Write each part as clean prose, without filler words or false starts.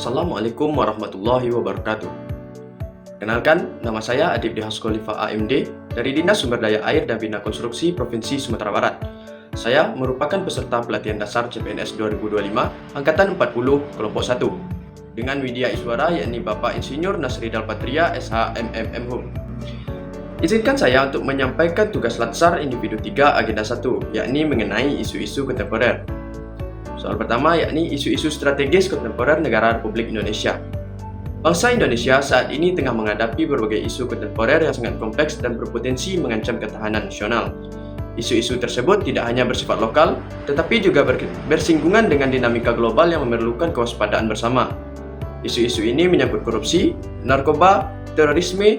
Assalamualaikum warahmatullahi wabarakatuh. Kenalkan, nama saya Adib Dihas Khalifah AMD dari Dinas Sumber Daya Air dan Bina Konstruksi Provinsi Sumatera Barat. Saya merupakan peserta pelatihan dasar CPNS 2025 Angkatan 40 Kelompok 1 dengan widya iswara yakni Bapak Insinyur Nasri Dalpatria SH MMM. Izinkan saya untuk menyampaikan tugas Latsar Individu 3 Agenda 1 yakni mengenai isu-isu kontemporer. Soal pertama yakni isu-isu strategis kontemporer negara Republik Indonesia. Bangsa Indonesia saat ini tengah menghadapi berbagai isu kontemporer yang sangat kompleks dan berpotensi mengancam ketahanan nasional. Isu-isu tersebut tidak hanya bersifat lokal, tetapi juga bersinggungan dengan dinamika global yang memerlukan kewaspadaan bersama. Isu-isu ini menyangkut korupsi, narkoba, terorisme,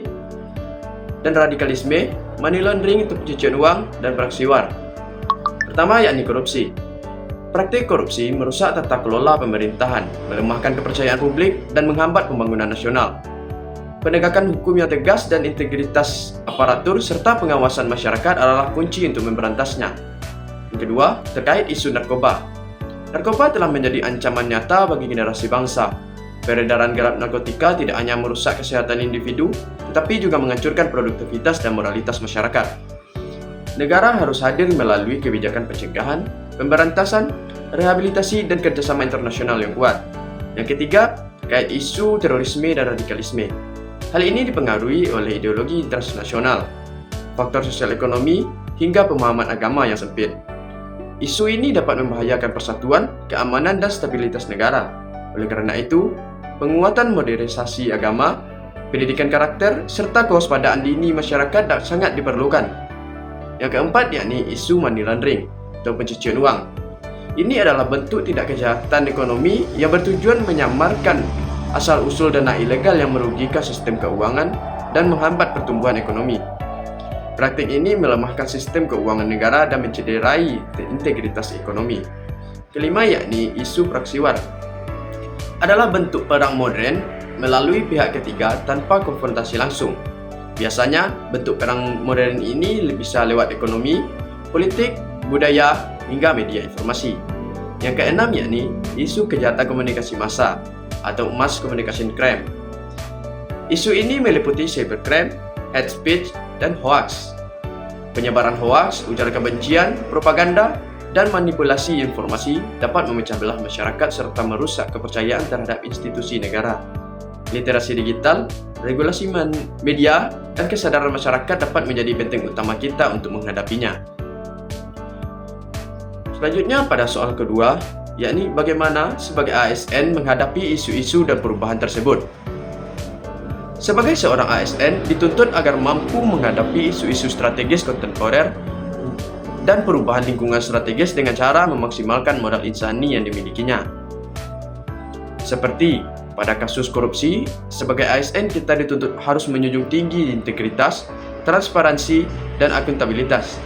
dan radikalisme, money laundering untuk pencucian uang, dan praksiwar. Pertama yakni korupsi. Praktik korupsi merusak tata kelola pemerintahan, melemahkan kepercayaan publik, dan menghambat pembangunan nasional. Penegakan hukum yang tegas dan integritas aparatur serta pengawasan masyarakat adalah kunci untuk memberantasnya. Yang kedua, terkait isu narkoba. Narkoba telah menjadi ancaman nyata bagi generasi bangsa. Peredaran gelap narkotika tidak hanya merusak kesehatan individu, tetapi juga menghancurkan produktivitas dan moralitas masyarakat. Negara harus hadir melalui kebijakan pencegahan, pemberantasan, rehabilitasi, dan kerjasama internasional yang kuat. Yang ketiga, terkait isu terorisme dan radikalisme. Hal ini dipengaruhi oleh ideologi transnasional, faktor sosial ekonomi, hingga pemahaman agama yang sempit. Isu ini dapat membahayakan persatuan, keamanan, dan stabilitas negara. Oleh karena itu, penguatan modernisasi agama, pendidikan karakter, serta kewaspadaan dini masyarakat sangat diperlukan. Yang keempat yakni isu money laundering atau pencucian uang. Ini adalah bentuk tindak kejahatan ekonomi yang bertujuan menyamarkan asal-usul dana ilegal yang merugikan sistem keuangan dan menghambat pertumbuhan ekonomi. Praktik ini melemahkan sistem keuangan negara dan mencederai integritas ekonomi. Kelima yakni isu praksiwar. Adalah bentuk perang modern melalui pihak ketiga tanpa konfrontasi langsung. Biasanya, bentuk perang modern ini bisa lewat ekonomi, politik, budaya, hingga media informasi. Yang keenam yakni isu kejahatan komunikasi massa atau mass communication crime. Isu ini meliputi cybercrime, hate speech, dan hoax. Penyebaran hoax, ujaran kebencian, propaganda, dan manipulasi informasi dapat memecah belah masyarakat serta merusak kepercayaan terhadap institusi negara. Literasi digital, regulasi media, dan kesadaran masyarakat dapat menjadi benteng utama kita untuk menghadapinya. Selanjutnya pada soal kedua, yakni bagaimana sebagai ASN menghadapi isu-isu dan perubahan tersebut. Sebagai seorang ASN dituntut agar mampu menghadapi isu-isu strategis kontemporer dan perubahan lingkungan strategis dengan cara memaksimalkan modal insani yang dimilikinya. Seperti pada kasus korupsi, sebagai ASN kita dituntut harus menjunjung tinggi integritas, transparansi, dan akuntabilitas.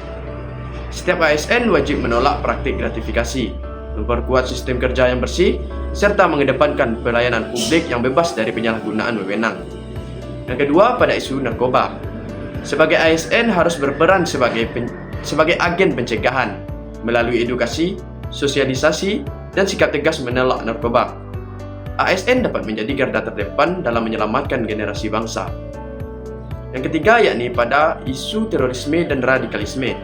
Setiap ASN wajib menolak praktik gratifikasi, memperkuat sistem kerja yang bersih, serta mengedepankan pelayanan publik yang bebas dari penyalahgunaan wewenang. Yang kedua, pada isu narkoba. Sebagai ASN harus berperan sebagai agen pencegahan melalui edukasi, sosialisasi, dan sikap tegas menolak narkoba. ASN dapat menjadi garda terdepan dalam menyelamatkan generasi bangsa. Yang ketiga yakni pada isu terorisme dan radikalisme.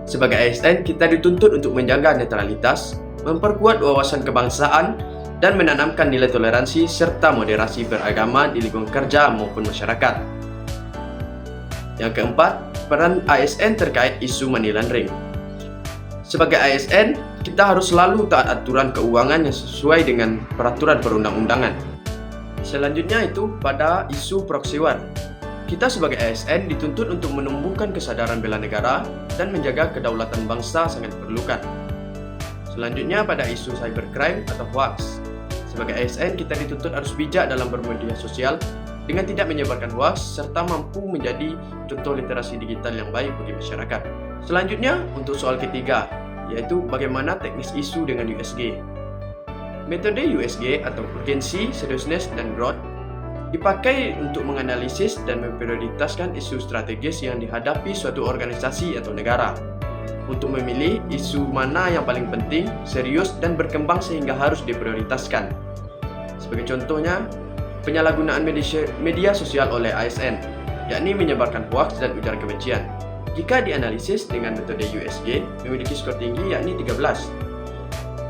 Sebagai ASN, kita dituntut untuk menjaga netralitas, memperkuat wawasan kebangsaan, dan menanamkan nilai toleransi serta moderasi beragama di lingkungan kerja maupun masyarakat. Yang keempat, peran ASN terkait isu money laundering. Sebagai ASN, kita harus selalu taat aturan keuangan yang sesuai dengan peraturan perundang-undangan. Selanjutnya itu pada isu praksiwar. Kita sebagai ASN dituntut untuk menumbuhkan kesadaran bela negara dan menjaga kedaulatan bangsa sangat diperlukan. Selanjutnya pada isu cybercrime atau hoax. Sebagai ASN kita dituntut harus bijak dalam bermedia sosial dengan tidak menyebarkan hoax serta mampu menjadi contoh literasi digital yang baik bagi masyarakat. Selanjutnya untuk soal ketiga, yaitu bagaimana teknis isu dengan USG. Metode USG atau urgency, seriousness, dan growth dipakai untuk menganalisis dan memprioritaskan isu strategis yang dihadapi suatu organisasi atau negara. untuk memilih isu mana yang paling penting, serius, dan berkembang sehingga harus diprioritaskan. Sebagai contohnya, penyalahgunaan media sosial oleh ASN, yakni menyebarkan hoaks dan ujaran kebencian. Jika dianalisis dengan metode USG, memiliki skor tinggi yakni 13.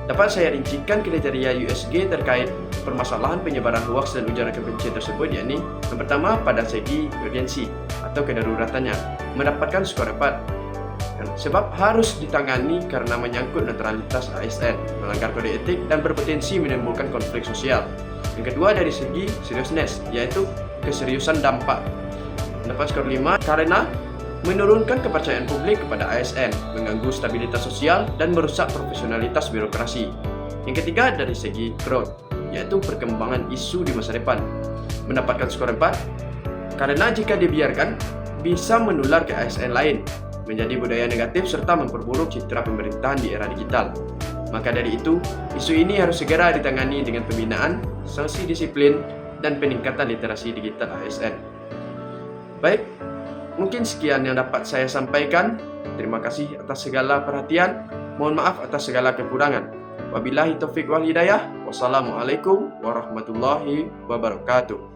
Dapat saya rincikan kriteria USG terkait permasalahan penyebaran hoaks dan ujaran kebencian tersebut, yakni yang pertama pada segi urgensi atau kedaruratannya, mendapatkan skor 4. Sebab harus ditangani karena menyangkut netralitas ASN, melanggar kode etik, dan berpotensi menimbulkan konflik sosial. Yang kedua dari segi seriousness, yaitu keseriusan dampak, mendapat skor 5 karena menurunkan kepercayaan publik kepada ASN, mengganggu stabilitas sosial, dan merusak profesionalitas birokrasi. Yang ketiga dari segi growth, yaitu perkembangan isu di masa depan, mendapatkan skor 4 karena jika dibiarkan bisa menular ke ASN lain, menjadi budaya negatif serta memperburuk citra pemerintahan di era digital. Maka dari itu, isu ini harus segera ditangani dengan pembinaan, sanksi disiplin, dan peningkatan literasi digital ASN. Baik, mungkin sekian yang dapat saya sampaikan. Terima kasih atas segala perhatian. Mohon maaf atas segala kekurangan. Wabillahi taufiq wal hidayah. Wassalamualaikum warahmatullahi wabarakatuh.